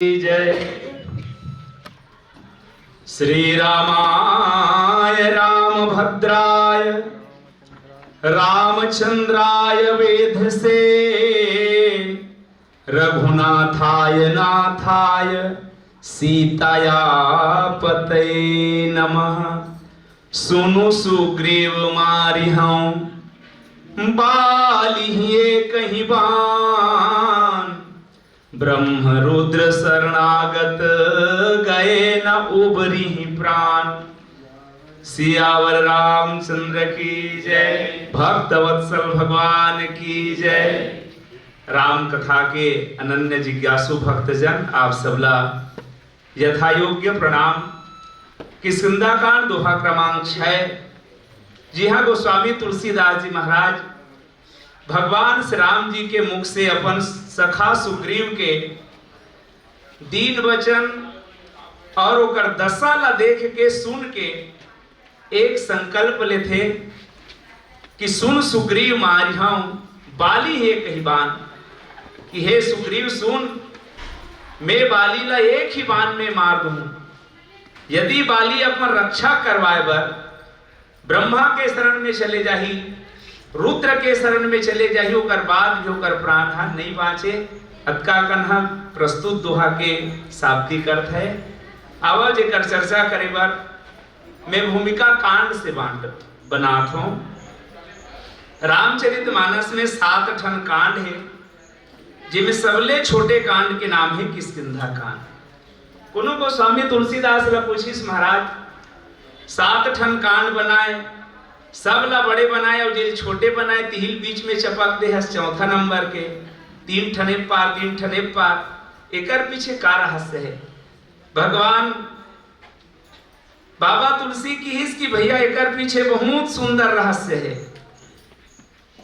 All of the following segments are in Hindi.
जय श्री रामाय रामभद्राय रामचंद्राय वेधसे रघुनाथाय नाथाय सीताया पतये नमः। सुनु सुग्रीव मारिहं बालिहिए कहीं बान ब्रह्म रुद्र शरणागत गए न उबरी प्राण। सियावर रामचंद्र की जय, भक्त वत्सल भगवान की जय। राम कथा के अनन्य जिज्ञासु भक्तजन आप सबला यथा योग्य प्रणाम। किष्किंधा कांड दोहा क्रमांक 6। जी हाँ, गोस्वामी तुलसीदास जी महाराज भगवान श्री राम जी के मुख से अपन सखा सुग्रीव के दीन वचन और ओकर दशा ला देख के सुन के एक संकल्प ले थे कि सुन सुग्रीव मारिहं बाली है कही बान, कि हे सुग्रीव सुन, मैं बाली ला एक ही बान में मार दूं। यदि बाली अपन रक्षा करवाए बर ब्रह्मा के शरण में चले जाही, रुद्र के शरण में चले जाही, ओकर बाद भी ओकर प्राण हा नहीं बाँचे। अतका कन्हा प्रस्तुत दोहा के शाब्दिक अर्थ है। आवाज एक चर्चा करे बार मैं भूमिका कांड से बनात हूं। रामचरितमानस में 7 ठन कांड है, जिनमें सबले छोटे कांड के नाम है किष्किंधा कांड। कोनो गोस्वामी तुलसीदास ला पूछिस महाराज 7 ठन कांड बनाए, सब ला बड़े बनाए और जो छोटे बनाए तिहिल बीच में चपक दे हस चौथा नंबर के 3 ठने पार 3 ठने पार। एकर पीछे का रहस्य है? भगवान बाबा तुलसी की हिस की भैया एकर पीछे बहुत सुंदर रहस्य है।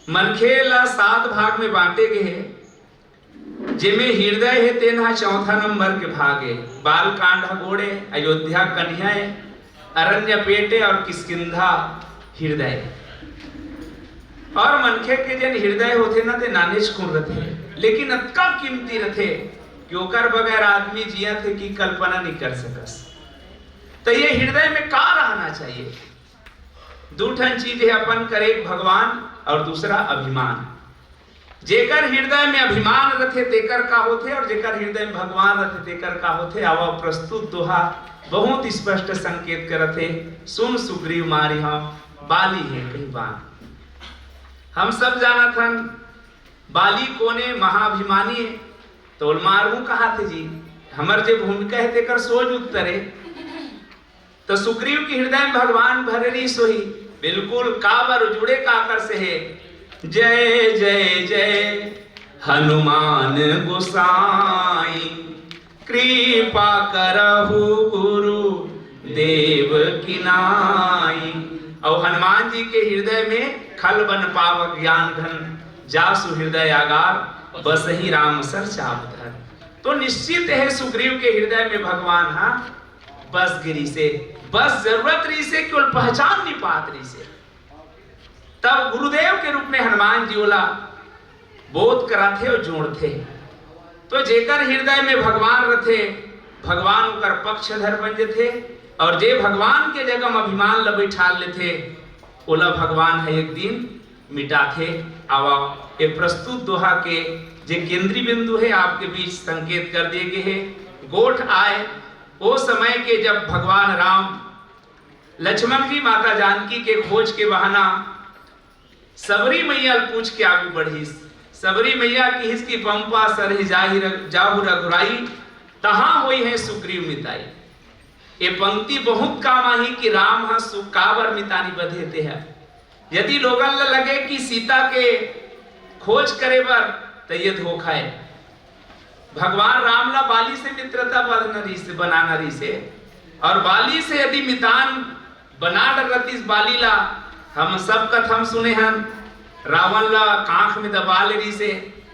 मनखे ला 7 भाग में बांटे गए हैं, जिनमें हृदय है तेना चौथा नंबर के भागे। बाल कांड गोड़े, अयोध्या कन्या, अरण्य पेटे और किष्किंधा हृदय। और मनखे के जन हृदय होते ना ते नानेज कुन रथे, लेकिन अतका कीमती रथे कि ओकर बगैर आदमी जिया थे की कल्पना नहीं कर सकस। तो ये हृदय में का रहना चाहिए? 2 ठन चीज है अपन करे, भगवान और दूसरा अभिमान। जेकर हृदय में अभिमान रथे तेकर का होथे, और जेकर हृदय में भगवान रथे तेकर का होथे। आवा प्रस्तुत दोहा बहुत स्पष्ट संकेत करते। सुन सुग्रीव मारिहं बाली है कहीं बान। हम सब जाना थन बाली कोने महाभिमानी है, तो मारू कहा थे जी हमर जे भूमिका है तेकर सोच उत्तरे। तो सुग्रीव के हृदय में भगवान भररी सोही बिल्कुल काबर जुड़े काकर से है। जय जय जय हनुमान गोसाई, कृपा करहु गुरु देव की नाई। और हनुमान जी के हृदय में खल बन पावक ज्ञान घन, जासु हृदय आगार बसहि राम सर चाप धर। तो निश्चित है सुग्रीव के हृदय में भगवान हा बस गिरी से, बस जरूरत रही से, केवल पहचान नहीं पात रही से। तब गुरुदेव के रूप में हनुमान जी ओला बोध कराथे और जोड़थे। तो जेकर हृदय में भगवान रथे, भगवान उकर पक्षधर बन जथे, और जे भगवान के जगह में अभिमान ला बैठा लेथे ओला भगवान है एक दिन मिटाथे। आवा ये प्रस्तुत दोहा के जे केंद्रीय बिंदु है आपके बीच संकेत कर दिए गए हैं। गोठ आए वो समय के जब भगवान राम लक्ष्मण जी माता जानकी के खोज के बहाना सबरी मैया पूछ के आगे बढ़ी। सबरी मैया की हिसकी पंपा सरहि जाहु रघुराई, तहां होई है सुग्रीव मिताई। ये पंक्ति बहुत काम आई कि राम हा सुकावर मितानी बधेते है। यदि लोगन ला लगे कि सीता के खोज करे बर तो ये धोखा है। भगवान राम ला बाली से मित्रता बनाना रही से, और बाली से यदि मितान बना डरती बाली ला, हम सब कथम सुने हन रावण ला कांख में दबा ले रही से,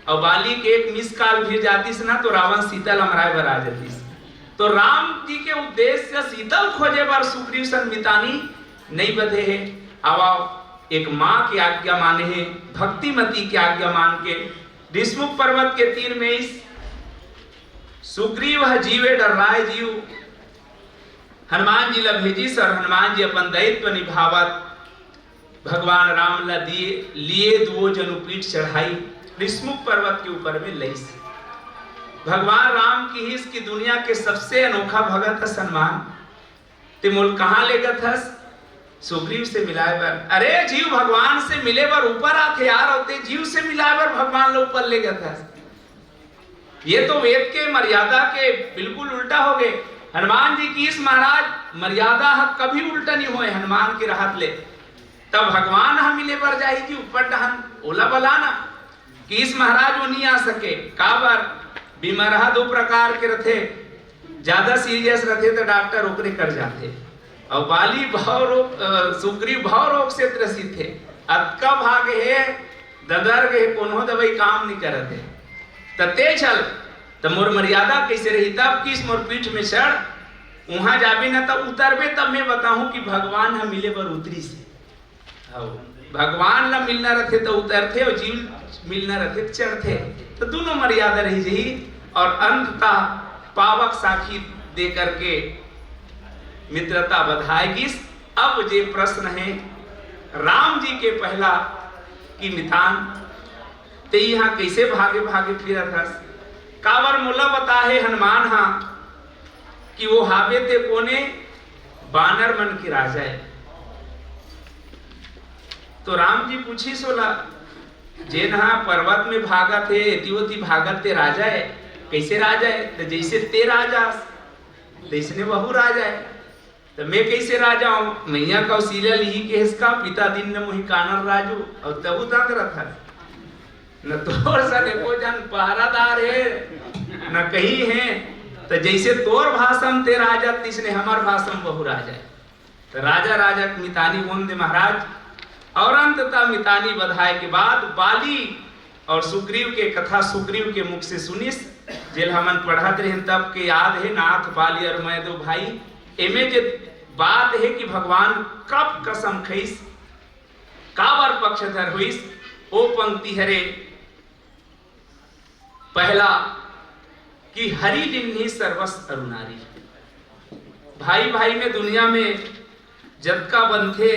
और बाली के एक मिस काल भी जाती से ना तो रावण सीता लमराए बर आ जाती। तो राम जी के उद्देश्य सीता खोजे बार सुग्रीव सन मितानी नहीं बधे है। आवा एक माँ की आज्ञा माने है, भक्तिमती की आज्ञा मान के भीष्मुक पर्वत के तीर में इस सुग्रीव जीवे डर राय जीव। हनुमान जी ला भेजिस और हनुमान जी अपन दायित्व निभावत भगवान राम ला दिए लिए दुओ जनु पीठ चढ़ाई ऋष्मुख पर्वत के ऊपर में लईस। भगवान राम की ही इसकी दुनिया के सबसे अनोखा भगत है हनुमान। ते मोल कहाँ ले गत हस? सुग्रीव से मिलाए बर। अरे जीव भगवान से मिले बर ऊपर आके यार होते, जीव से मिलाए बर भगवान लो ऊपर ले गत हस। ये तो वेद के मर्यादा के बिल्कुल उल्टा हो गए। हनुमान जी की इस महाराज मर्यादा कभी उल्टा नहीं हुए हनुमान की राहत ले। तब भगवान हम मिले बर जाही जी ऊपर डहन ओला बलाना कि इस महाराज वो नहीं आ सके। काबर बीमार दो प्रकार के रथे, ज्यादा सीरियस रथे तो डॉक्टर ओकरे कर जाते और बाली भाव रोग सुग्रीव भाव रोग से त्रसित थे। अतका भाग है ददर गए कोनो दवाई काम नहीं करते तते चल तो मोर मर्यादा कैसे रही। तब किस मोर पीठ में चढ़ वहां जाबे ना तब उतरबे तब मैं बताऊं कि भगवान हम मिले बर उतरी से। भगवान ला मिलना रहते तो उतरते और जीव मिलना रहते तो चढ़ते, तो दोनों मर्यादा रही जही। और अंततः पावक साखी दे करके मित्रता बधाएगी। अब जे प्रश्न है राम जी के पहला कि नितान ते यहाँ कैसे भागे भागे फिरत हस। कावर मोला बता है हनुमान हाँ कि वो हावे ते कोने बानर मन की राजा है। तो राम जी पूछी सोला जे नहा पर्वत में भागा थे एतिवती भागत ते राजा है, कैसे राजा है? तो जैसे ते राजा तैसने वहु राजा है। तो मैं कैसे राजा हूँ? मैया कौशल्या लिही के इसका पिता दिन न मुहि कानर राजू और तबु तक रखा न तोर सने को जन पहरादार है न कहीं है। तो जैसे तोर भाषम ते राजा तिसने हमार भाषम बहु राजा है। तो राजा राजा मितानी बोन दे महाराज। और अंततः मितानी बधाए के बाद बाली और सुग्रीव के कथा सुग्रीव के मुख से सुनिस जेल हमन पढ़त रहे तब के याद है नाथ बाली और मैं दो भाई। एमे जे बात है कि भगवान कब कसम खइस काबर पक्षधर हुइस ओ पंक्ति हरे पहला कि हरि लिन्ही सर्वस अरुणारी। भाई भाई में दुनिया में जतका बनथे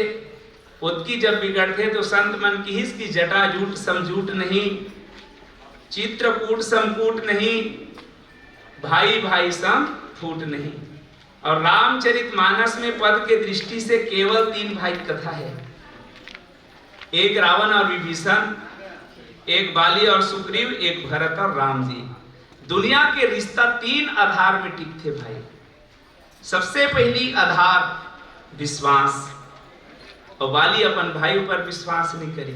उतकी जब बिगड़ते तो संत मन की हिस की जटा जूट समझूट नहीं, चित्रकूट समकूट नहीं, भाई भाई सम फूट नहीं। और रामचरितमानस में पद के दृष्टि से केवल 3 भाई कथा है, एक रावण और विभीषण, एक बाली और सुग्रीव, एक भरत और राम जी। दुनिया के रिश्ता 3 आधार में टिकते भाई। सबसे पहली आधार विश्वास, और बाली अपन भाई ऊपर विश्वास नहीं करी।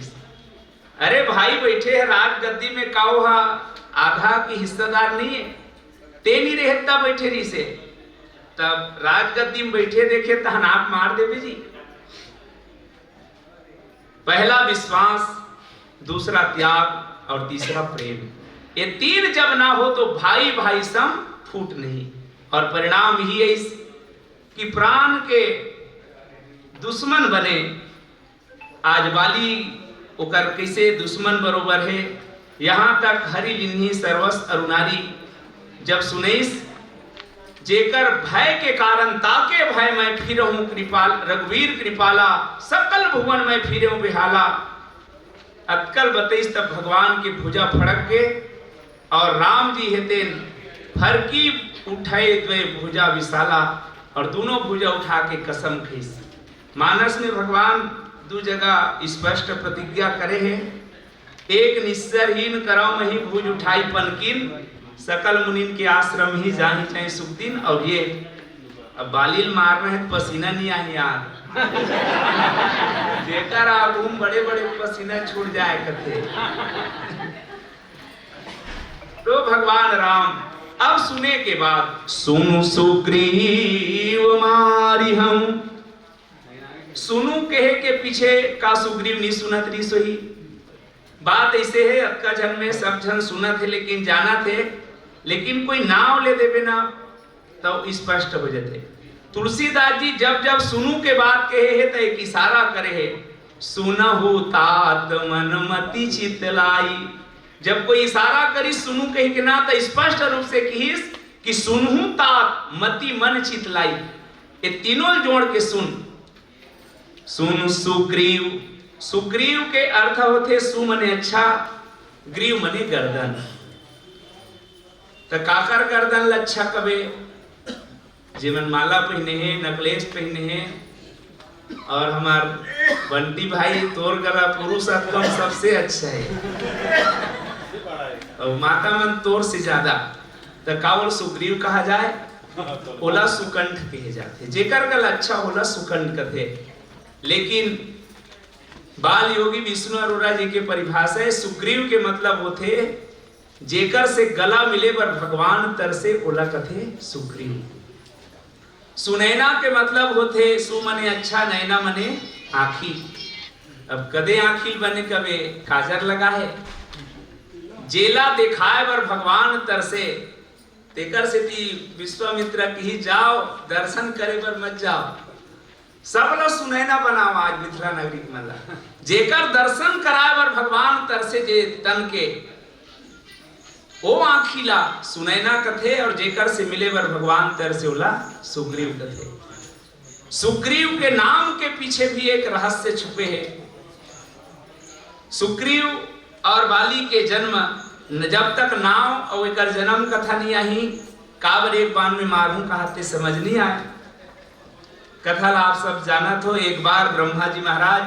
अरे भाई बैठे है राज गद्दी में काओ हा आधा की हिस्सेदार नहीं है, ते नहीं रहता बैठे रही से। तब राज गद्दी में बैठे देखे तो हनाप मार देवे जी। पहला विश्वास, दूसरा त्याग और तीसरा प्रेम। ये 3 जब ना हो तो भाई भाई सम फूट नहीं। और परिणाम ही है इस कि प्राण के दुश्मन बने। आज बाली ओकर कैसे दुश्मन बरोबर है। यहाँ तक हरि लिन्ही सर्वस अरुणारी जब सुनेस जेकर भय के कारण ताके भय मैं फिरहूं कृपाल रघुवीर कृपाला सकल भुवन में फिरहूं बिहाला। अक्कल बतेस तब भगवान की भुजा फड़क के और राम जी हेतेन फरकी उठाए द्वे भुजा विशाला और दोनों भुजा उठा के कसम खीस। मानस में भगवान 2 जगह स्पष्ट प्रतिज्ञा करे हैं। एक निस्सरहीन करौ मही भुज उठाई पनकिन सकल मुनिन के आश्रम ही जाही चाहे सुख दिन। और ये अब बालील मार रहे हैं पसीना नहीं आए यार जेकर आगूम बड़े बड़े पसीना छूट जाए करते। तो भगवान राम अब सुने के बाद सुनु सुग्रीव मारी हम। सुनु कहे के पीछे का सुग्रीव नहीं सुनत रही सोही। बात ऐसे है अक्का जन में सब जन सुनत है लेकिन जाना थे, लेकिन कोई नाव ले देवे ना तो स्पष्ट हो जाते। तुलसीदास जी जब जब सुनु के बात कहे है तो एक इशारा करे है, सुनहु तात मन मति चितलाई। जब कोई इशारा करी सुनु कही के ना तो स्पष्ट रूप से कहिस कि सुनहु तात मति मन चितलाई, ये तीनों जोड़ के सुन सुग्रीव। सुग्रीव के अर्थ होते सु मने अच्छा, ग्रीव मने गर्दन। तो काकर गर्दन लच्छा कबे, जीवन माला पहने हैं, नकलेस पहने हैं, और हमार बंटी भाई तोर गला पुरुषोत्तम सबसे अच्छा है, और माता मन तोर से ज्यादा। तो कावल सुग्रीव कहा जाए, ओला सुकंठ कहे जाते, जेकर गला अच्छा होला सुकंठ कथे। लेकिन बाल योगी विष्णु अरोड़ा जी के परिभाषा है, सुग्रीव के मतलब होते जेकर से गला मिले पर भगवान तरसे ओला कथे सुग्रीव। सुनैना के मतलब होते सु मने अच्छा, नैना मने आखी। अब कदे आखी बने कबे काजर लगा है, जेला दिखाए बर भगवान तरसे, तेकर से विश्वामित्र की जाओ दर्शन करे बर मत जाओ, सब लोग सुनैना बनाओ आज मिथिला नगरी मला, जेकर दर्शन कराए बर भगवान तरसे जे तन के ओ आखिला सुनैना कथे, और जेकर से मिले बर भगवान तरसे ओला सुग्रीव कथे। सुग्रीव के नाम के पीछे भी एक रहस्य छुपे है। सुग्रीव और बाली के जन्म जब तक नाव और एक जन्म कथा नहीं आई, काबर एक बाण में मारूं कहते समझ नहीं आए। कथा आप सब जाना तो, एक बार ब्रह्मा जी महाराज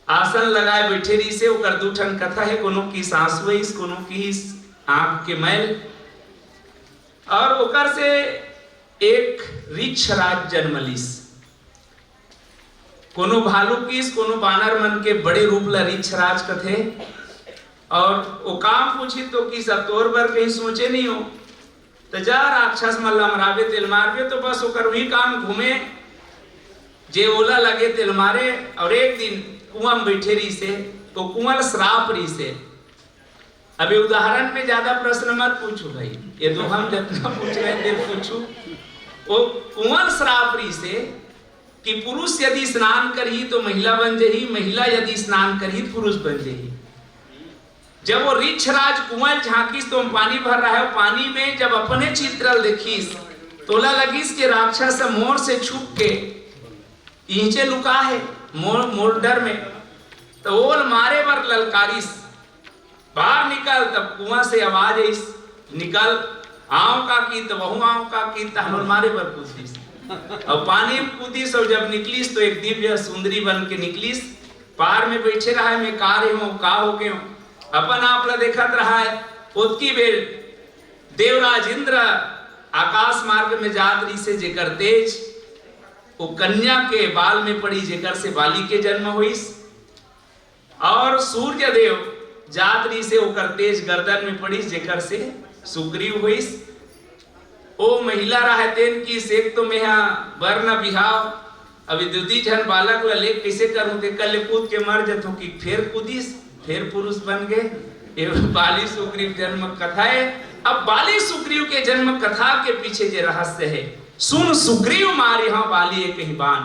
आसन लगाए बैठे रही से, ओकर दूठन कथा है, कोनो की सांस वहीस, कोनो की आंख के मैल, और ओकर से एक रीछ राज जन्मलिस। कोनो भालू कीस, कोनो बानर मन के बड़े रूप ला रीछ राज कथे, और वो काम पूछी तो कि सब तोर बर कहीं सोचे नहीं हो, तो जा राक्षस मल्ला मरावे तेल मारवे, तो बस ओकर वही काम घूमे जे ओला लगे तेल मारे। और एक दिन कुआं में बैठे रही से, तो कुआं श्राप रही से। अभी उदाहरण में ज्यादा प्रश्न मत पूछो भाई, ये तो हम जितना पूछ रहे थे पूछो। वो कुआं श्राप रही से कि पुरुष यदि स्नान करही तो महिला बन जही, महिला यदि स्नान करही पुरुष बन जही। जब वो रीछराज कुआं झांकीस तो पानी भर रहा है, पानी में जब अपने चित्रल देखीस, तोला लगीस कि राक्षस मोर से छुप के नीचे लुका है मोर डर में, तो ओल मारे बर ललकारिस, बाहर निकल। तब कुआं से आवाज आई, निकल आव का की, तो वहु आव का की, तहमल मारे बर कूदिस, और पानी में कूदिस, और जब निकलिस तो एक दिव्य सुंदरी बन के निकलिस। पार में बैठे रहा है, मैं का हो गए हूँ, अपन आप ला देखत रहा है। उतकी बेर देवराज इंद्र आकाश मार्ग में जात रही से, जेकर तेज वो कन्या के बाल में पड़ी, जेकर से बाली के जन्म हुईस। और सूर्य देव जात रही से ओकर तेज गर्दन में पड़ी, जेकर से सुग्रीव हुईस। ओ महिला रहतेन की सेक तो मैं वर्ण बिहाव, अभी दुदी जन बालक ला ले कैसे करूं, ते कल कूद के मर जतो कि फिर कूदिस, फिर पुरुष बन गए। ये बाली सुग्रीव जन्म कथा है। अब बाली सुग्रीव के जन्म कथा के पीछे जो रहस्य है, सुन सुग्रीव मारे हाँ बाली एक ही बाण,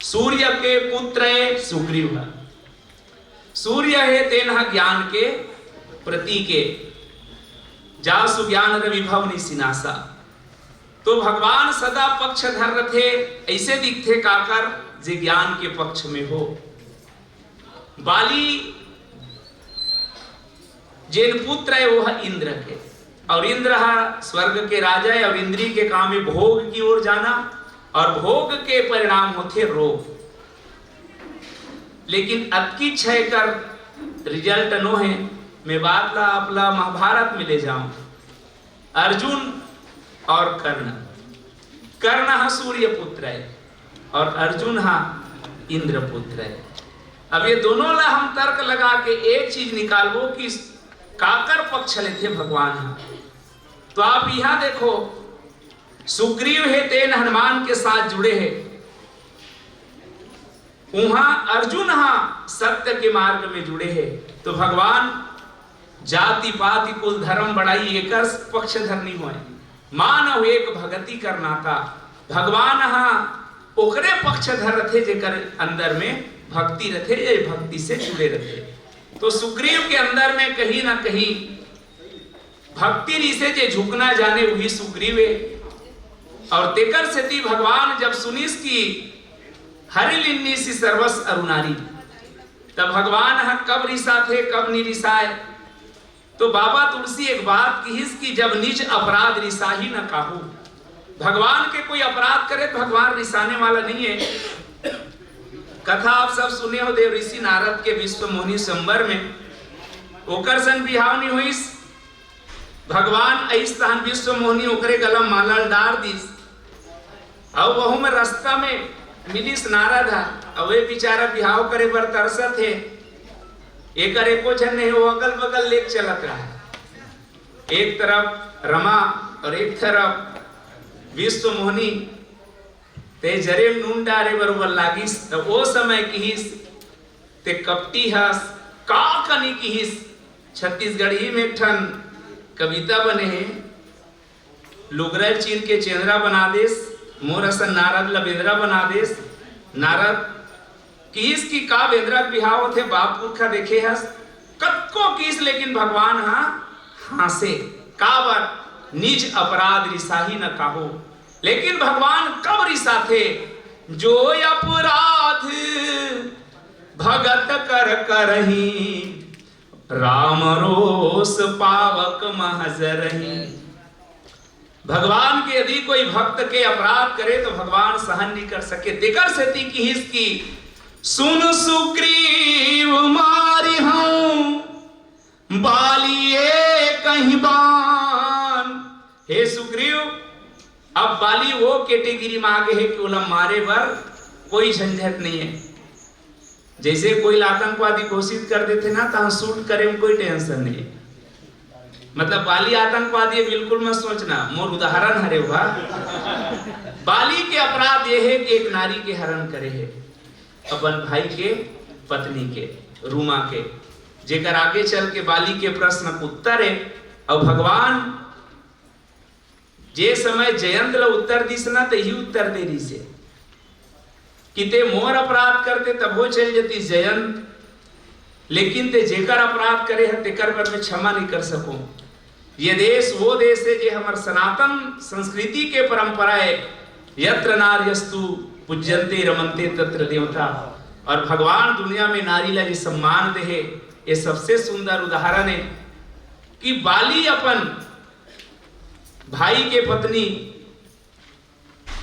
सूर्य के पुत्र है सुग्रीव है। सूर्य है तेन ज्ञान के प्रतीक है, जा सुज्ञान विभव निसिनासा। तो भगवान सदा पक्ष धर थे, ऐसे दिखते काकर जे ज्ञान के पक्ष में हो। बाली जिन पुत्र है वो है इंद्र के, और इंद्र स्वर्ग के राजा है, और इंद्री के काम है भोग की ओर जाना, और भोग के परिणाम होते रोग। लेकिन अतकी क्षय कर रिजल्ट नो है। मैं बात ला आपला महाभारत में ले जाऊं। अर्जुन और कर्ण सूर्य पुत्र है, और अर्जुन इंद्र पुत्र है। अब ये दोनों ला हम तर्क लगा के एक चीज निकालबो कि काकर पक्ष लेते भगवान। तो आप यहां देखो, सुग्रीव है तेन हनुमान के साथ जुड़े हैं, वहां अर्जुन सत्य के मार्ग में जुड़े हैं। तो भगवान जाति पाति कुल धर्म बढ़ाई एक पक्ष धरनी हुए, मानव एक भगति करनाता। भगवान ओकरे पक्ष धर रथे जेकर अंदर में भक्ति रथे, ये भक्ति से जुड़े रथे। तो सुग्रीव के अंदर में कहीं ना कहीं भक्ति रीसे जे झुकना जाने वही सुग्रीवे। और तेकर सेती भगवान जब सुनिस की हरि लिन्नी सी सर्वस अरुणारी, तब भगवान हा कब रिसा थे कब नहीं रिसाए। तो बाबा तुलसी एक बात कहिस कि जब निज अपराध रिसा ही न काहू। भगवान के कोई अपराध करे तो भगवान रिसाने वाला नहीं है। कथा आप सब सुने हो देव ऋषि नारद के विश्व मोहिनी संबर में ओकर सन बिहाव नहीं हुईस। भगवान ऐस तहन विश्व मोहिनी ओकरे गलम माला डार दीस और वहु में रास्ता में मिलिस नारद है और वे बेचारा बिहाव करे पर तरसत है। एक एको जन नहीं वो अगल बगल लेक चलत रहा है, एक तरफ रमा और एक तरफ विश्व मोहिनी। ते जरे नून डारे बरोबर लागिस तो वो समय किहिस ते कपटी हस का कनी किहिस। छत्तीसगढ़ी में एक ठन कविता बने हैं, लुगरल चीन के चेंद्रा बना देस मोर असन नारद लबेंद्रा बना देस। नारद किस की का बेंद्रा बिहाव थे बाप पुरखा देखे हस कतको किस, लेकिन भगवान हासे कावर निज अपराध रिसाही न काहो। लेकिन भगवान कब रिसा थे, जो अपराध भगत कर करही राम रोष पावक महजरही। भगवान के यदि कोई भक्त के अपराध करे तो भगवान सहन नहीं कर सके। देकर सेती की हिस की सुन सुग्रीव मारी हूं बालिए कहीं बान। हे सुग्रीव, अब बाली वो कैटेगरी में आगे है कि उलम मारे पर कोई झंझट नहीं है। जैसे कोई आतंकवादी घोषित कर देते ना तो शूट करे में कोई टेंशन नहीं है। मतलब बाली आतंकवादी है बिल्कुल मत सोचना, मोर उदाहरण हरे हुआ। बाली के अपराध ये है कि एक नारी के हरण करे है, अपन भाई के पत्नी के रूमा के, जेकर आगे चल के बाली के प्रश्न उत्तर है। और भगवान जे समय जयंत ला उत्तर दिस ना तो ही उत्तर दे रही से कि ते मोर अपराध करते तब हो चल जाती जयंत, लेकिन ते जेकर अपराध करे है तेकर पर मैं क्षमा नहीं कर सकूं। ये देश वो देश है जे हमार सनातन संस्कृति के परंपरा है, यत्र नार्यस्तु पूज्यन्ते रमन्ते तत्र देवता। और भगवान दुनिया में नारी ला सम्मान दे है। ये सबसे सुंदर उदाहरण है कि बाली अपन भाई के पत्नी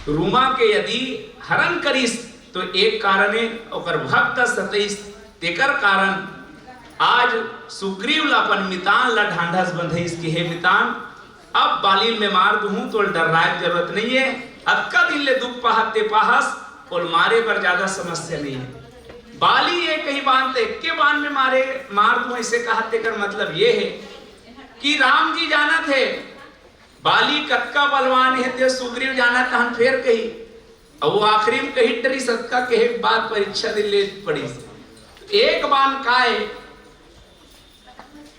रूमा के यदि हरण करिस तो एक कारण है ओकर भक्त सतैस, तेकर कारण आज सुग्रीव ला अपन मितान ला ढांढस बंधइस कि हे मितान अब बाली में मार दूं तो डरने जरूरत नहीं है। अक्का दिन ले दुख पाहते पाहस और मारे पर ज्यादा समस्या नहीं है। बाली ये कहीं बांधते के बांध में मार दूं ऐसे कहते कर मतलब ये है कि राम जी जाना थे बाली कक्का बलवान है ते सुग्रीव जाना कहन फेर कही और वो आखिरी में कही डरी सबका कहे बात परीक्षा दिन ले पड़ी। एक बाण का है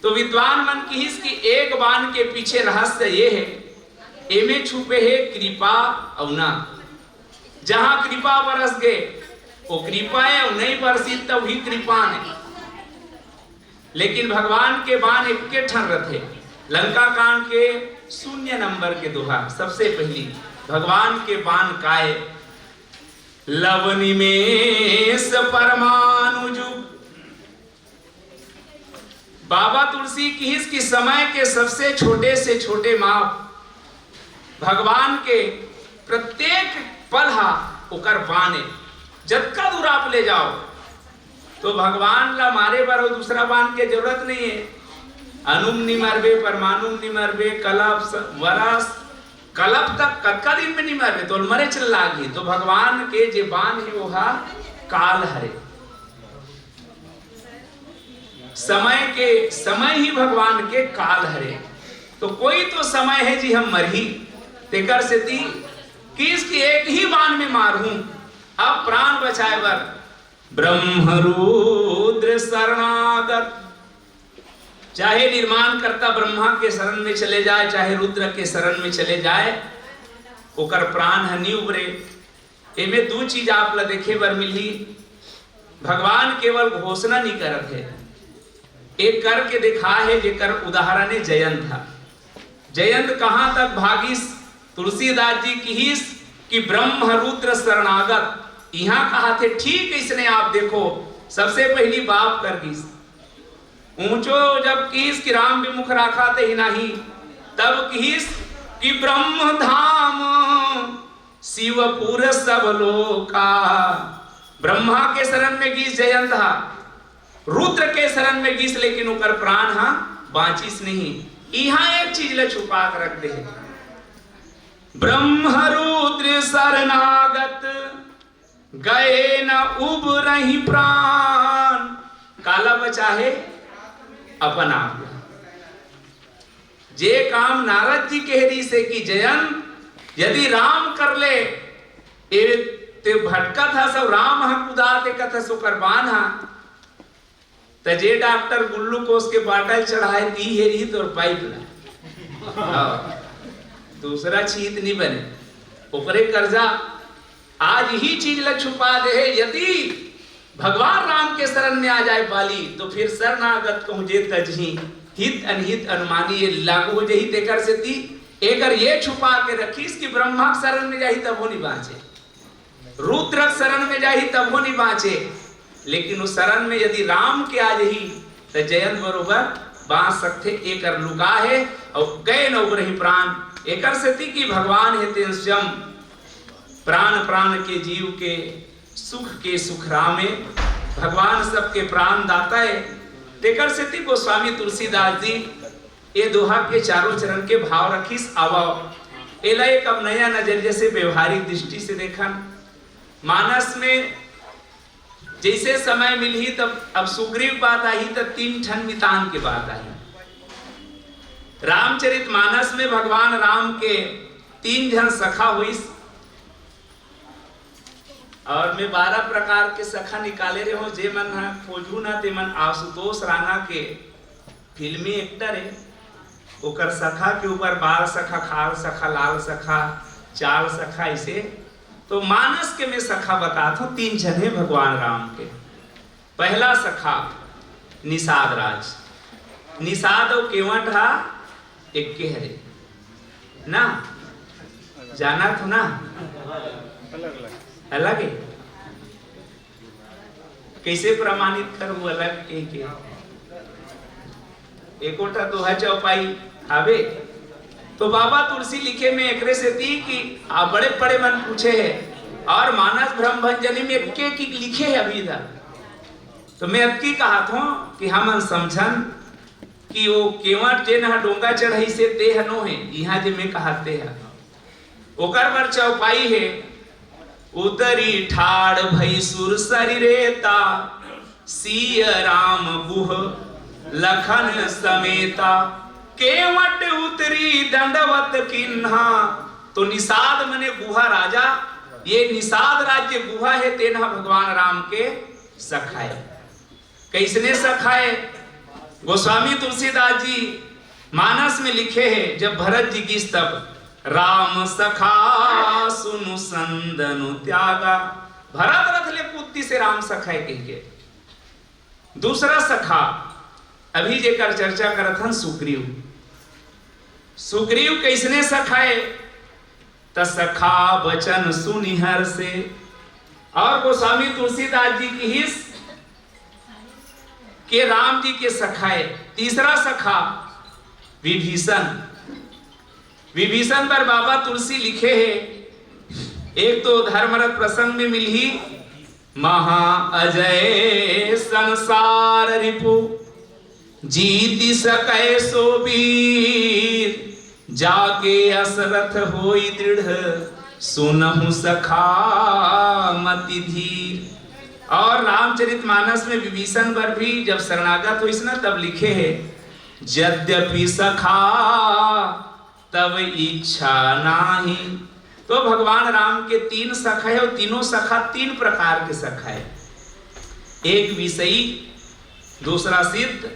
तो विद्वान मन की हिस की एक बाण के पीछे रहस्य ये है, एमे छुपे है कृपा औना। जहां कृपा बरस गए वो कृपा है और नहीं बरसी तब ही कृपा है। लेकिन भगवान के बाण एक के ठन रथे। लंका कांड के 0 नंबर के दोहा सबसे पहली भगवान के बाण काय लवनी में परमाणु जुग। बाबा तुलसी की हिस की समय के सबसे छोटे से छोटे माप भगवान के प्रत्येक पलहा उकर बाने जतका दूर आप ले जाओ तो भगवान ला मारे पर दूसरा बाण के जरूरत नहीं है। अनुम नहीं मरबे परमाणु नहीं मरबे कलप वरस कलप तक कक्का दिन में नहीं मरबे तो मरे चल लागी। तो भगवान के जे बाण है वो काल हरे समय ही भगवान के काल हरे। तो कोई तो समय है जी हम मरही तेकर से ती किसकी एक ही बाण में मारूं अब प्राण बचाए बर ब्रह्म रुद्र शरणागत। चाहे निर्माण करता ब्रह्मा के शरण में चले जाए चाहे रुद्र के शरण में चले जाए ओकर प्राण हनी उबरे। एमे दो चीज आप ला देखे बर मिली। भगवान केवल घोषणा नहीं करत है, एक करके दिखा है जेकर उदाहरण है जयंत था। जयंत कहां तक भागीस, तुलसीदास जी कीस कि ब्रह्म रुद्र शरणागत। यहां कहा थे ठीक इसने आप देखो सबसे पहली बाप कर गीस ऊंचो जब कीस कि राम विमुख राखा ते ही नहीं, तब कीस कि ब्रह्म धाम शिवपुर सब लोका। ब्रह्मा के शरण में गीस जयंत हा, रुद्र के शरण में गीस, लेकिन उकर प्राण हा बांचिस नहीं। यहां एक चीज ले छुपा कर रख दे, ब्रह्म रुद्र शरणागत गए न उब रही प्राण। काला बचा है अपन आप। जे काम नारद जी कहरी से कि जयंत यदि राम कर ले ते भटका था सब राम हा कुदाते कथा सुकरबान हा। तजे डॉक्टर गुल्लू को उसके बाटल चढ़ाए दी हेरी तो पाइप ला दूसरा छीत नहीं बने ऊपरे कर्जा। आज ही चीज ल छुपा दे, यदि भगवान राम के शरण में आ जाए बाली तो फिर शरणागत कहूं जे तजही हित अनहित अनुमानी ये लागू हो जही तेकर से ती। अगर ये छुपा के रखीस कि ब्रह्मा शरण में जाही तब वो नहीं बाँचे, रुद्र शरण में जाही तब वो नहीं बाँचे, लेकिन उस शरण में यदि राम के आ जही तो जयंत बरोबर बांच सकते। एक लुका है और गए न उबरही प्राण। एक सती की भगवान है तेजम प्राण प्राण के जीव के सुख के सुख रामे। भगवान सबके प्राण दाता है। तेकर सती गोस्वामी तुलसीदास जी ये दोहा के चारों चरण के भाव रखीस। अब एला एक अब नया नजरिए से व्यवहारिक दृष्टि से देखन। मानस में जैसे समय मिली तब अब सुग्रीव बात आई तब 3 ठन मितान की बात आई। रामचरित मानस में भगवान राम के 3 जन सखा हुई और मैं 12 प्रकार के सखा निकाले रहे हो। जे मन खोजू ना ते मन आशुतोष राणा के फिल्मी एक्टर है। ओकर सखा के ऊपर 12 सखा, खाल सखा, लाल सखा, चाल सखा, ऐसे तो मानस के मैं सखा बताता हूं। 3 जन है भगवान राम के। पहला सखा निषाद राज। निषाद और केवट हा एक के हरे ना, जाना तो ना अलग है। कैसे प्रमाणित करूं अलग एक एकोटा दोहा चौपाई आवे तो बाबा तुलसी लिखे में एकरे से थी कि आप बड़े बड़े मन पूछे है और मानस ब्रह्म भंजनी में एक की लिखे है अभी इधर। तो मैं अबकी कहा था कि हम समझन कि वो केवट जे न डोंगा चढ़ाई से ते नो है यहाँ जे में कहते हैं ओकर बर चौपाई है। उतरी ठाड़ भई सुर शरीरेता सिय राम गुह लखन समेता केवट उतरी दंडवत किन्हा। तो निषाद मने गुहा राजा। ये निषाद राज्य गुहा है तेना भगवान राम के सखाए। कैसने सखाए? गोस्वामी तुलसीदास जी मानस में लिखे हैं जब भरत जी की तब राम सखा सुनु संदनु त्यागा। भरत रथ ले पुत्ती से राम सखाए कह। दूसरा सखा अभी जेकर चर्चा करत हन सुग्रीव। सुग्रीव कैसने सखाए? त सखा बचन सुनिहर से। और गोस्वामी तुलसीदास जी की हिस के राम जी के सखाए। तीसरा सखा विभीषण। विभीषण पर बाबा तुलसी लिखे हैं। एक तो धर्मरथ प्रसंग में मिली महा अजय संसार रिपु जीति सकै सो वीर जाके असरथ होई दृढ़ सुनहु सखा मति धीर। और रामचरितमानस में विभीषण पर भी जब शरणागत हुई ना तब लिखे हैं यद्यपि सखा तब इच्छा नाही। तो भगवान राम के 3 सखा है और तीनों सखा 3 प्रकार के सखा है। एक विषयी, दूसरा सिद्ध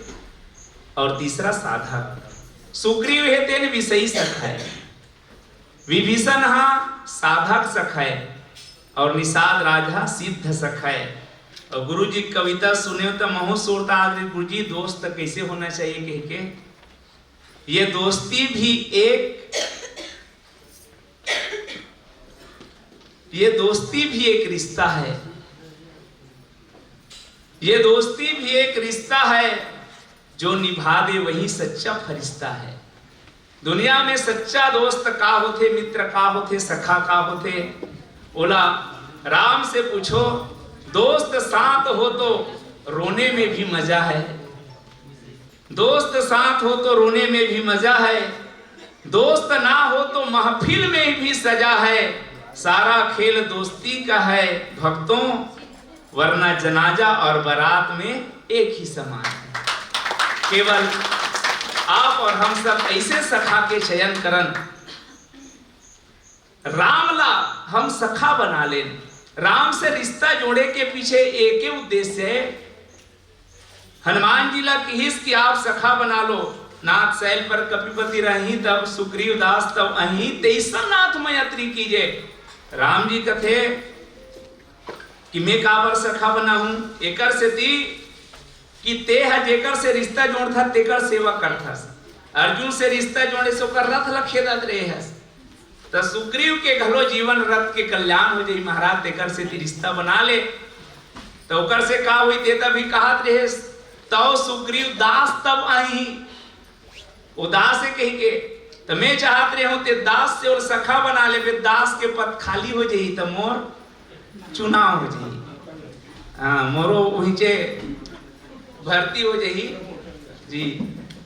और तीसरा साधक। सुग्रीव है तेन विषयी सखा है, विभीषण हा साधक सखा है और निषाद राजा सिद्ध सखा है। और गुरु जी कविता सुने तो महु सोता गुरु जी दोस्त कैसे होना चाहिए कह के ये दोस्ती भी एक रिश्ता है। ये दोस्ती भी एक रिश्ता है, जो निभा दे वही सच्चा फरिश्ता है। दुनिया में सच्चा दोस्त का होथे, मित्र का होथे, सखा का होथे। बोला राम से पूछो, दोस्त साथ हो तो रोने में भी मजा है, दोस्त साथ हो तो रोने में भी मजा है, दोस्त ना हो तो महफिल में भी सजा है। सारा खेल दोस्ती का है भक्तों, वरना जनाजा और बारात में एक ही समान है। केवल आप और हम सब ऐसे सखा के चयन करन, रामला हम सखा बना ले। राम से रिश्ता जोड़े के पीछे एक ही उद्देश्य है। हनुमान जी ला किहिस कि आप सखा बना लो, नाथ शैल पर कपिपति रही तब सुग्रीव दास तब अही तेईसा नाथ मैत्री कीजे। राम जी कथे कि मैं काबर सखा बना हूं, एकर से ती कि ते है जेकर से रिश्ता जोड़ था तेकर सेवा करथा। अर्जुन से रिश्ता जोड़े से ओकर रथ लखेदत रहे है, तो सुग्रीव के घलो जीवन रथ के कल्याण हो जाई महाराज, तेकर से ती रिश्ता बना ले। तो ओकर से का हुई ते तभी कहत रहे तो सुग्रीव दास तब आई, उदास है कही के तो मैं चाहत रहे हूं ते दास से और सखा बना ले, दास के पद खाली हो जाई तो मोर चुनाव हो जाई, हाँ मोरो वहींचे भर्ती हो जाई जी।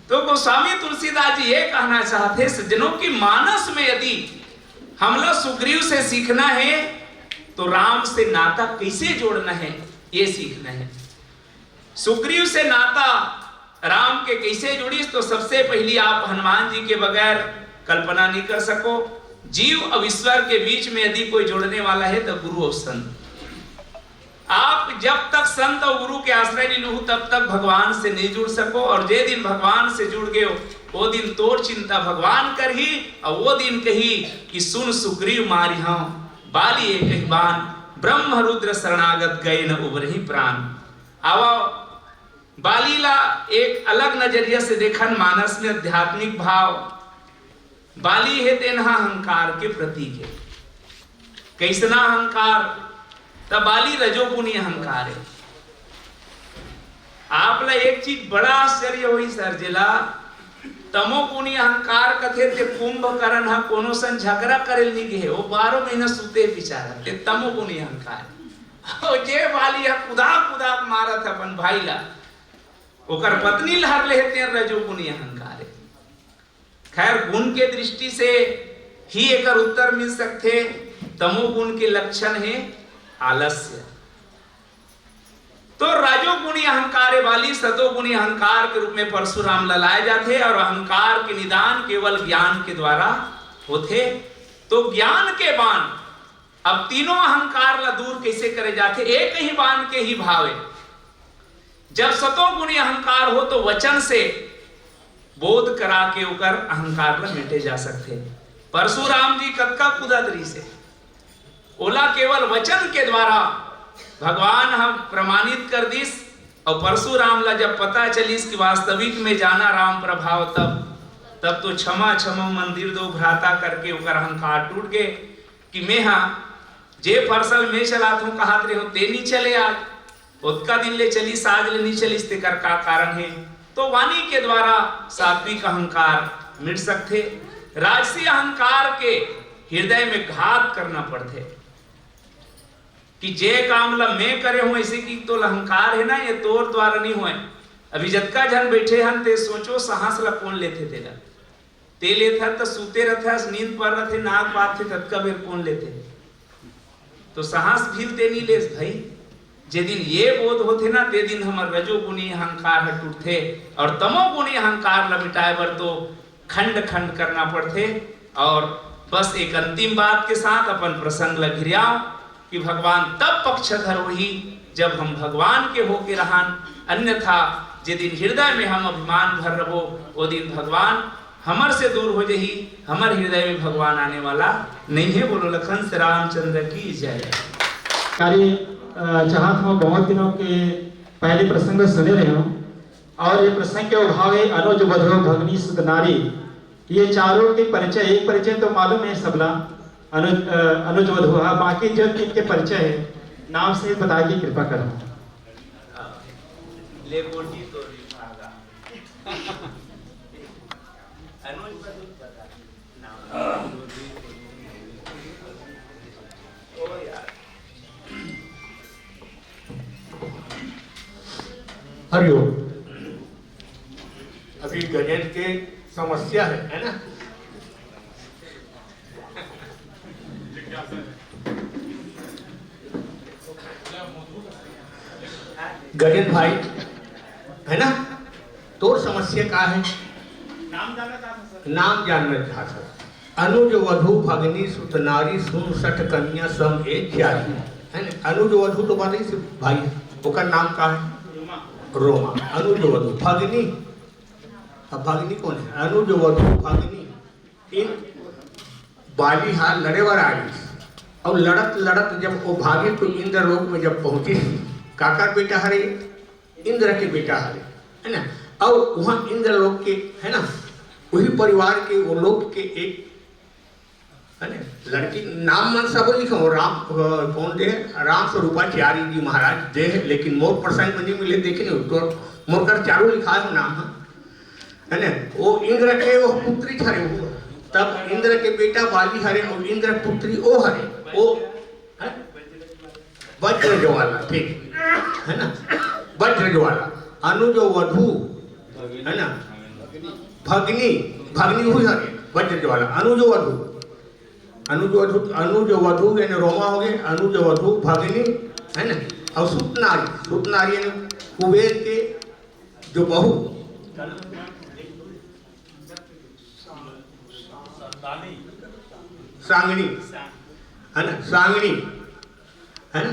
तो गोस्वामी तुलसीदास जी ये कहना चाहते सज्जनों की मानस में यदि हम लोग सुग्रीव से सीखना है तो राम से नाता कैसे जोड़ना है ये सीखना है। सुग्रीव से नाता राम के कैसे जुड़ी, तो सबसे पहली आप हनुमान जी के बगैर कल्पना नहीं कर सको। जीव और ईश्वर के बीच में यदि कोई जोड़ने वाला है तो गुरु और संत। आप जब तक संत और गुरु के आश्रय नहीं लू तब तक भगवान से नहीं जुड़ सको, और जे दिन भगवान से जुड़ गए वो दिन तोर चिंता भगवान कर ही, और वो दिन कही कि सुन सुग्रीव मारी हाँ बाली एक बान, ब्रह्म रुद्र शरणागत गए न उबरही प्राण। आवा बालीला एक अलग नजरिया से देखन, मानस में आध्यात्मिक भाव। बाली है तेनहा अहंकार के प्रतीक है। कैसना अहंकार, तब बाली रजोगुणी अहंकार है। आपला एक चीज बड़ा आश्चर्य हुई सर जिला, तमोगुणी अहंकार कथे ते कुंभकर्ण हा कोनो सन झगड़ा करेल नहीं गे, वो 12 महीना सुते बिचारा ते तमोगुणी अहंकार। और जे बाली हा कुदा कुदा मारत अपन भाई ला, ओकर पत्नी लहर लेते हैं रजोगुणी अहंकार है। खैर गुण के दृष्टि से ही एकर उत्तर मिल सकते। तमोगुण के लक्षण है आलस्य। तो राजोगुणी अहंकार वाली सतोगुणी अहंकार के रूप में परशुराम ललाए जाते, और अहंकार के निदान केवल ज्ञान के द्वारा होते। तो ज्ञान के बाण अब तीनों अहंकार ला दूर कैसे करे जाते, एक ही बाण के ही भावे। जब सतोगुणी अहंकार हो तो वचन से बोध करा के ओकर अहंकार ला मिटे जा सकते। परशुराम जी कक्का कुदतरी से ओला केवल वचन के द्वारा भगवान हम प्रमाणित कर दिस, और परशुराम ला जब पता चलिस कि वास्तविक में जाना राम प्रभाव, तब तो क्षमा क्षमा मंदिर दो भ्राता करके ओकर अहंकार टूट गए कि मैं हाँ जे फरसल में चलात हूं कहत रहे हो ते नहीं चले, आज उतका दिन ले चली साज ले नहीं चली, तेकर का कारण है। तो वाणी के द्वारा सात्विक अहंकार मिट सकते। राजसी अहंकार के हृदय में घात करना पड़ते कि जे काम ला मैं करे हूं ऐसे की तो अहंकार है ना, ये तोर द्वारा नहीं हुए। अभी जतका जन बैठे हन ते सोचो साहस ला कौन लेते तेरा, ते लेता तो सूते रहते, नींद पर रहते, नाक बात थे तत्का बेर कौन लेते, तो साहस भीलते नहीं ले भाई। जे दिन ये बोध होते ना ते दिन हमार रजोगुणी अहंकार हट उठते, और तमोगुणी अहंकार ला मिटाए बर तो खंड खंड करना पड़ते। और बस एक अंतिम बात के साथ अपन प्रसंग ला घिरियाओ कि भगवान तब पक्षधर हुई जब हम भगवान के होके रहन, अन्यथा जे दिन हृदय में हम अभिमान भर रहो वो दिन भगवान हमर से दूर हो जाही, हमर हृदय में भगवान आने वाला नहीं है। बोलो लखन श्री रामचंद्र की जय। चाहत हूँ बहुत दिनों के पहले प्रसंग सुने रहे हूँ और ये प्रसंग के उभावे अनुज वधु भगनी सुत नारी, ये चारों के परिचय, एक परिचय तो मालूम है सबला अनुज वधु, बाकी जो इनके परिचय है नाम से बता की कृपा करो। ले बोटी तो भागा अनुज वधु बता नाम ओ यार। हरिओम। अभी गजेंद्र के समस्या है ना? गजेंद्र भाई है ना, तो समस्या का है? नाम जानना चाहता सर। नाम जानना चाहता। अनुज वधु भगनी सुत नारी सुन सठ कन्या सम एक चारी है ना। अनुज वधु तो बात ही भाई, ओकर नाम का है रोमा। अनुज वधु भगनी, अब भगनी कौन है? अनुज वधु भगनी इन बाली हाल लड़े वर आई और लड़त लड़त जब वो भागी तो इंद्र लोक में जब पहुंची, काका बेटा हरे इंद्र के बेटा हरे है ना। और वहाँ इंद्र लोक के है ना, वही परिवार के वो लोग के एक है ना लड़की, नाम मन सब लिखो राम कौन दे, राम स्वरूपाचार्य जी महाराज दे, लेकिन मोर प्रसंग में नहीं मिले देखे नहीं तो मोर कर चारों लिखा है नाम है ना। वो इंद्र के वो पुत्री हरे वो, तब इंद्र के बेटा बाली हरे और इंद्र पुत्री ओ हरे वो वज्र ज्वाला, ठीक है ना, वज्र ज्वाला। अनुज वधु है ना भगनी, भगनी हुई हरे वज्र ज्वाला। अनुज वधु, अनुज वधु, अनुज वधु यानी रोमा हो गए, अनुज वधु भगनी है ना। और सुत नारी, सुत नारी यानी कुबेर के जो बहू सांगनी है ना, सांगनी है ना।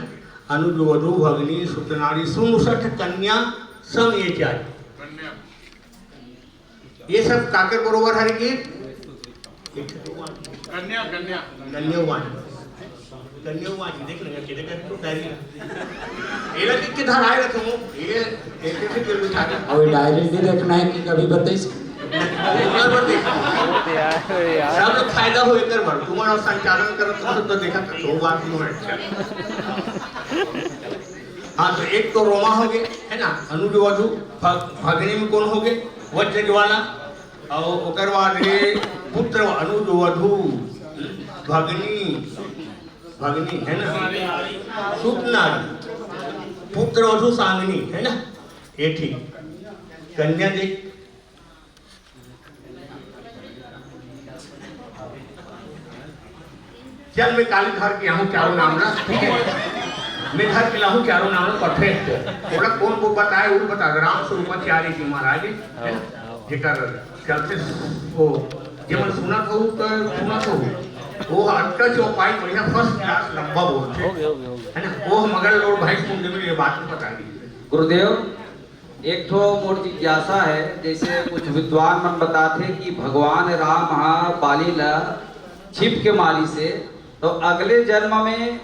अनुज वधु भगनी सुत नारी सुन कन्या सम ये चारी, ये सब काकर बरोबर हर गीत कन्या कन्या कन्यावाणी, कन्यावाणी देख लेंगे किधर का तो डायरी ये लग के धार आए रखो ये ऐसे से कर बिठा के और डायरी भी देखना है कि कभी बताइए सब लोग फायदा हो एक बार तुम्हारा संचालन करो तुम तो देखा तो बात नहीं अच्छा। हाँ तो एक तो रोमा हो गए है ना, अनुज वधु भगनी में कौन हो गए वज्र ज्वाला, और ओकर बाद रे पुत्र अनुज वधु भगनी, भगनी है ना सुत नारी, पुत्र वधु सांगनी है ना, ये ठीक। कन्या देख चल मैं काली घर के हूँ चारों नाम ना, ठीक है मैं घर के लाहूँ चारों नाम ना परफेक्ट। थोड़ा कौन को बताए वो बता, राम स्वरूपाचार्य जी महाराज है ना, जिकर चलते वो जब सुना था तो सुना था वो अट्टा चौपाई बढ़िया फर्स्ट क्लास लंबा बोलते है ना, वो मगर लोग भाई सुन में ये बात बता दी। गुरुदेव एक तो मोर जिज्ञासा है, जैसे कुछ विद्वान मन बताते कि भगवान राम हाँ बाली ला छिप के मारी से, तो अगले जन्म में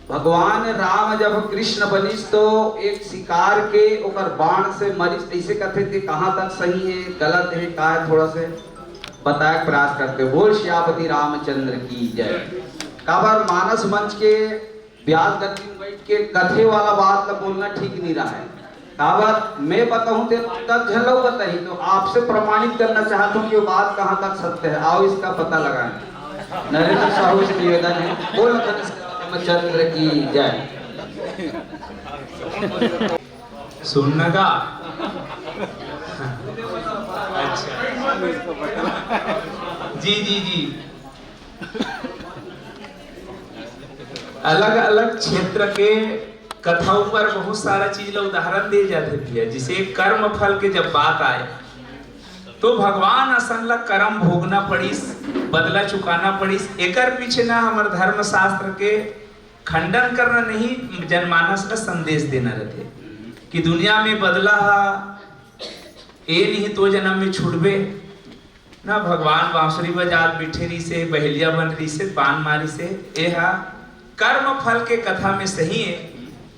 भगवान राम जब कृष्ण बनिस तो एक शिकार के ओकर बाण से मरिस, ऐसे कहते थे। कहाँ तक सही है गलत है का है थोड़ा से बताए प्रयास करते। बोल श्यापति रामचंद्र की जय। काबर मानस मंच के ब्याज गति में बैठ के कथे वाला बात का बोलना ठीक नहीं रहा है। काबर मैं बताऊं तो तब झलो बताई, तो आपसे प्रमाणित करना चाहता हूँ कि वो बात कहाँ तक सत्य है, आओ इसका पता लगाएं। नरेंद्र साहू से निवेदन है, बोल रामचंद्र की जय। सुनना का अच्छा जी जी जी, अलग अलग क्षेत्र के कथाओं पर बहुत सारा चीज ला उदाहरण दे जाते भैया। जिसे कर्म फल के जब बात आए तो भगवान असन ला कर्म भोगना पड़िस, बदला चुकाना पड़िस। एकर पीछे ना हमारे धर्म शास्त्र के खंडन करना नहीं, जनमानस का संदेश देना रहते कि दुनिया में बदला ए नहीं तो जन्म में छुड़बे ना। भगवान बांसुरी बजात बिठेरी से, बहेलिया बन रही से, बाण मारी से, यह कर्म फल के कथा में सही है।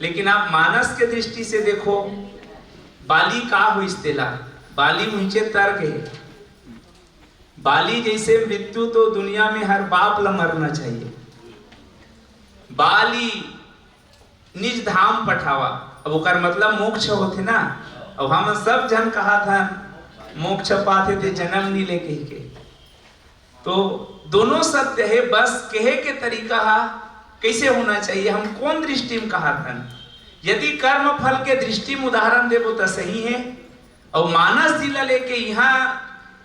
लेकिन आप मानस के दृष्टि से देखो बाली का होइस्तेला, बाली मुझे तर्क है। बाली जैसे मृत्यु तो दुनिया में हर बाप ला मरना चाहिए। बाली निज धाम पठावा, अब ओकर मतलब मोक्ष होते ना। अब हम सब जन कहा था मोक्ष पाते थे जन्म नहीं लेके के, तो दोनों सत्य है, बस कहे के तरीका कैसे होना चाहिए, हम कौन दृष्टि में कहा था। यदि कर्म फल के दृष्टि में उदाहरण देवो तो सही है, और मानस जिला लेके यहाँ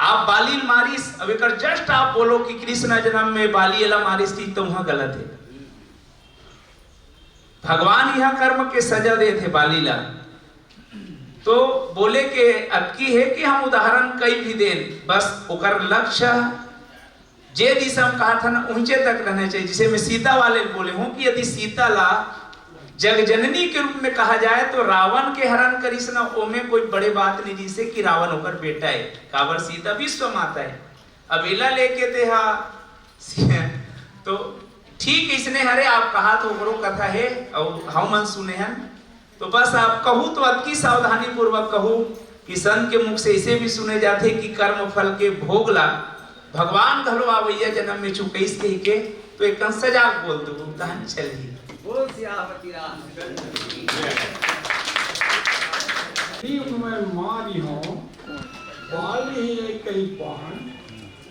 आप बाली मारिस, अब एक जस्ट आप बोलो कि कृष्ण जन्म में बाली ला मारिस थी, तो वहां गलत है। भगवान यहाँ कर्म के सजा दे थे बाली ला, तो बोले के अब की है कि हम उदाहरण कई भी दें, बस ओकर लक्ष्य जे दिशा में कहा था ना ऊंचे तक रहना चाहिए। जिसे मैं सीता वाले बोले हूं कि यदि सीता ला जग जननी के रूप में कहा जाए तो रावण के हरण करिस ना, ओमे कोई बड़े बात नहीं, जिसे कि रावण होकर बेटा है, काबर सीता विश्व माता है। अब इला लेके थे तो ठीक इसने हरे आप कहा तो ओकरो कथा है और हम मन सुने हैं, तो बस आप कहूँ तो अति सावधानी पूर्वक कहूँ कि संत के मुख से इसे भी सुने जाते कि कर्म फल के भोग ला भगवान घलो आवैया जन्म में चुकैस कही के, तो एक सजाग बोल दो कहानी चलिए। मैं मारी हो बाली ही कई पान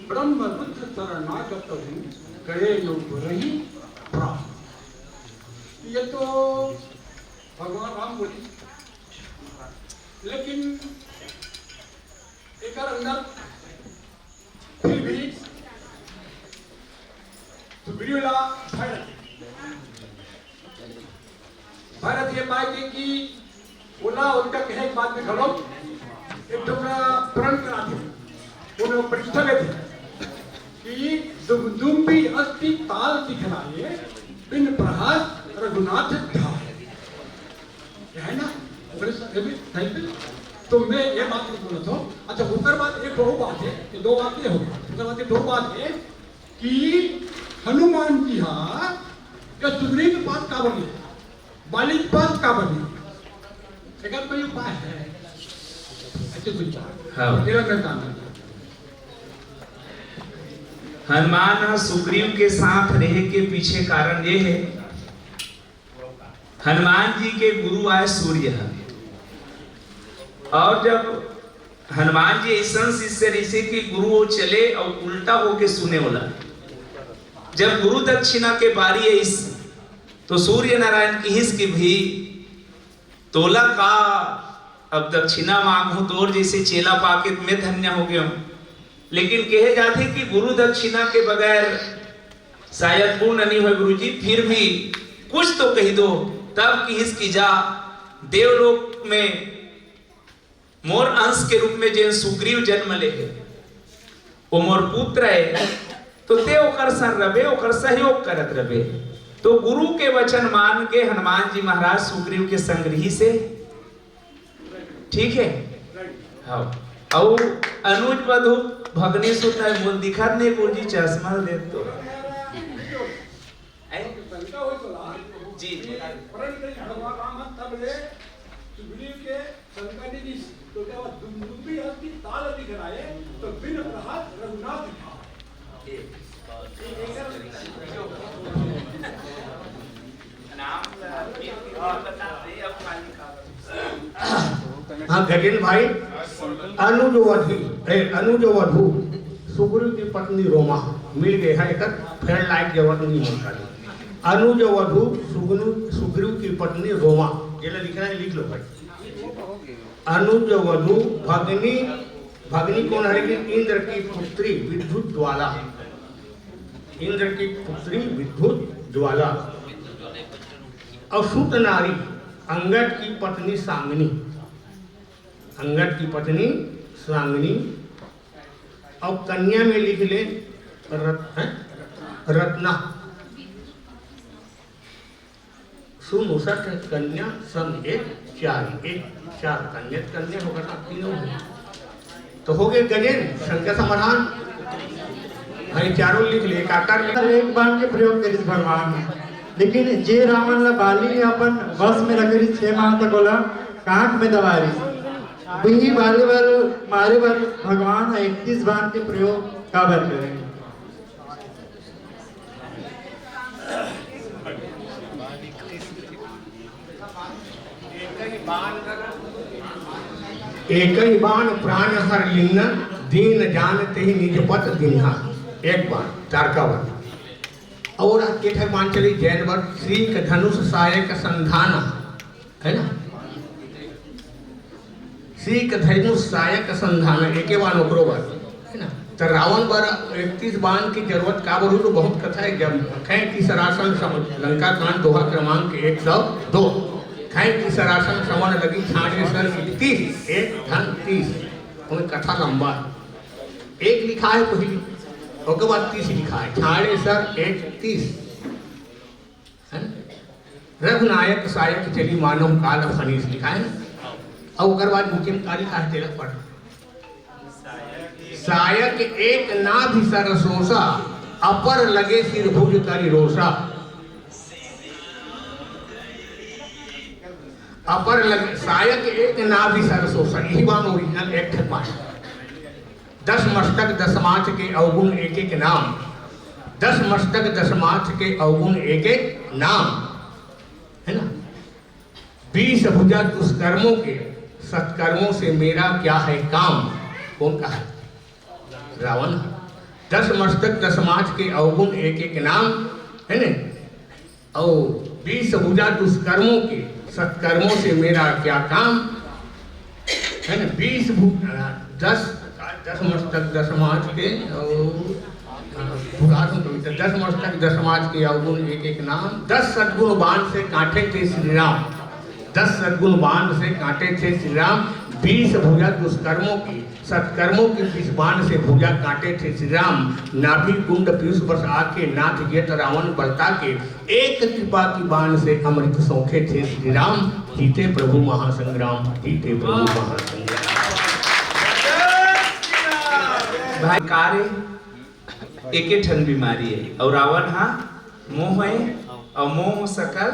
ब्रह्म रुद्र शरणागत हूँ करे नो रही प्राण। ये तो भगवान राम बोली, लेकिन एक अंदर फिर भी सुग्रीवला भारत ये पाए कि बोला उनका कहे एक बात में खड़ो एक तो प्रण कराते उन्होंने परीक्षा में थे कि दुम्बी अस्थि ताल दिखलाए बिन प्रहास रघुनाथ ढाल, है ना। तो मैं ये बात नहीं बोला था। अच्छा ऊपर बात एक दो बात है, ये दो बात ये हो ऊपर बात दो बात है कि हनुमान जी हाँ या सुग्रीव के पास का बनी बाली के पास का बनी एक कोई उपाय है अच्छे हाँ। तेरा मैं काम है। हनुमान सुग्रीव के साथ रहे के पीछे कारण ये है, हनुमान जी के गुरु आए सूर्य, और जब हनुमान जी ऐसा शिष्य ऋषि की गुरु वो चले और उल्टा होके सुने वाला, जब गुरु दक्षिणा के बारी है इस तो सूर्य नारायण की हिस की भी तोला का अब दक्षिणा मांगू तो और जैसे चेला पाके मैं धन्य हो गया हूं। लेकिन कहे जाते कि गुरु दक्षिणा के बगैर शायद पूर्ण नहीं हो गुरु जी, फिर भी कुछ तो कही दो, तब की हिस की जा देवलोक में मोर अंश के रूप में जिन सुग्रीव जन्म ले वो मोर पुत्र है, तो ते ओकर सर रबे ओकर सहयोग करत रबे। तो गुरु के वचन मान के हनुमान जी महाराज सुग्रीव के संग्रही से ठीक है। हाँ और अनुज वधु भगनी सुनना मूल दिखा नहीं गुरु जी चश्मा दे तो जी सुग्रीव के संकट की तो क्या दुम्बी अस्थि ताल दिखलाए तो बिन प्रहास रघुनाथ ढाल। हाँ गजेंद्र भाई, अनुज वधु सुग्रीव की पत्नी रोमा मिल गए है, एक फेर लाइक जरूरत नहीं होता। अनुज वधु सुग्रीव की पत्नी रोमा, ये लिखना है लिख लो भाई। अनुज वधु भगनी, भगनी कौन है कि इंद्र की पुत्री विद्युत ज्वाला, इंद्र की पुत्री विद्युत ज्वाला। और सुत नारी अंगद की पत्नी सांगनी, अंगद की पत्नी सांगनी। और कन्या में लिख ले रत्ना। सुमुसठ कन्या सम एक चार कन्या होगा ना, तीनों तो हो गए गजेंद्र संख्या समाधान। भाई चारों लिख ले काकर एक बाण के प्रयोग करिस भगवान, लेकिन जे रावण ला बाली अपन वश में रखी 6 माह तक होला कांख में दबारी वही वाले बार मारे बार भगवान 31 बाण के प्रयोग का बार करेंगे। एक ही बाण प्राण हर लिन्न दीन जानते ही निज पत दिन्हा। एक बाण तारका बाण और एक है बाण चली जैन बाण श्री का धनुष सायक संधान है ना, श्री का धनुष सायक संधान एक बाण ओकरो बाण है ना। तो रावण बार 31 बाण की जरूरत का बरू तो बहुत कथा है। जब खै की सरासन लंका कांड दोहा क्रमांक 102 खै की सरासन समन लगी छाड़े सर 31 एक धन 30 उनमें कथा लंबा है। एक लिखा है पहली और के बाद 30 लिखा है छाड़े सर 31 है ना। रघुनायक सायक चली मानव काल फनीस लिखा है ना। और उसके बाद नीचे में का लिखा है तेरा पढ़ सायक एक नाभ सरसोसा अपर लगे सिर भुज करी रोसा। अपर लगे सायक एक नाभ सरसोसा यही बात ओरिजिनल एक बात। 10 मस्तक 10 माथ के अवगुण एक एक नाम। 10 मस्तक 10 माथ के अवगुण एक एक नाम है ना। 20 भुजा दुष्कर्मों के सत्कर्मों से मेरा क्या है काम। कौन कहा रावण। 10 मस्तक 10 माथ के अवगुण एक एक नाम है न। और 20 भुजा दुष्कर्मों के सत्कर्मों से मेरा क्या काम है न। 10 मस्तक 10 माथ के और 10 मस्तक 10 माथ के अवगुण एक एक नाम। 10 सद्गुण बाण से काटे थे श्री राम। 10 सद्गुण बाण से काटे थे श्री राम। 20 भुजा दुष्कर्मों की सत्कर्मों की 20 बाण से भुजा काटे थे श्री राम। नाभि कुंड पीयूष बस आके नाथ गेट रावण बलता के। एक कृपा की बाण से अमृत सौखे थे श्री राम। जीते प्रभु महासंग्राम जीते प्रभु महासंग्राम। भाई कार्य एक ठन बीमारी है और रावण हाँ मोह है और मोह सकल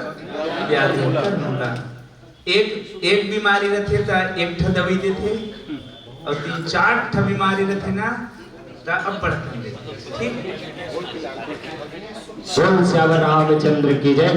व्याधि कर मूला। एक बीमारी रहते तो एक ठन दवाई देते और 3-4 ठन बीमारी रहते ना तो अब बढ़ते ठीक। श्याम रामचंद्र की जय।